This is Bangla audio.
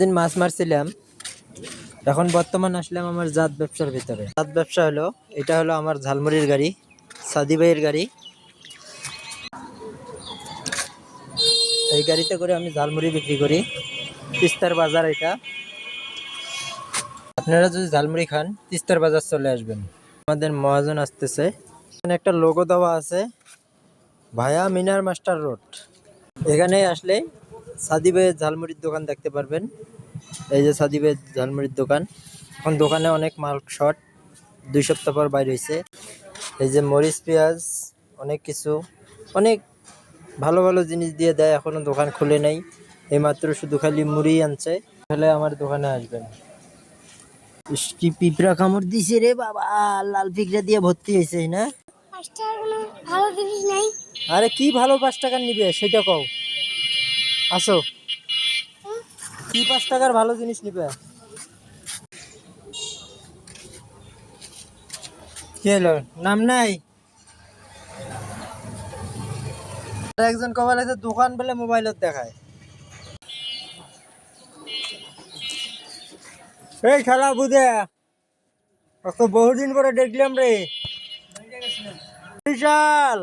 দিন মাছ মারছিলাম, এখন বর্তমান আসলাম আমার জাত ব্যবসার ভিতরে। জাত ব্যবসা হলো, এটা হলো আমার ঝালমুড়ির গাড়ি, সাদি ভাইয়ের গাড়ি। এই গাড়িতে করে আমি ঝালমুড়ি বিক্রি করি। তিস্তার বাজার এটা। আপনারা যদি ঝালমুড়ি খান, তিস্তার বাজার চলে আসবেন। আমাদের মহাজন আসতেছে। এখানে একটা লোগো দেওয়া আছে, ভায়া মিনার মাস্টার রোড। এখানে আসলে সাদি ভাইয়ের ঝালমুড়ির দোকান দেখতে পারবেন। এই যে সাদি ভাইয়ের ঝালমুড়ির দোকান। এখন দোকানে অনেক মাল শর্ট, 2 সপ্তাহ পর বাইর হয়েছে। এই যে মরিচ পেঁয়াজ, অনেক কিছু, অনেক ভালো ভালো জিনিস দিয়ে দেয়। এখনো দোকান খুলে নেই, এইমাত্র শুধু খালি মুড়ি আনছে। তাহলে আমার দোকানে আসবেন। ইস, কি পিঁপড়া কামড় দিছে রে বাবা, লাল পিঁপড়া দিয়ে ভর্তি হয়েছে না। 5 টাকার কোনো ভালো জিনিস নাই। আরে কি ভালো 5 টাকার নিবে সেটা কও। আসো, কি 5 টাকার ভালো জিনিস নিবে? কি হলো, নাম নাই? আর একজন কবার আছে দোকান বলে মোবাইলত দেখায়। এই খেলা বুঝে বহুদিন পরে দেখলাম রে, বিশাল।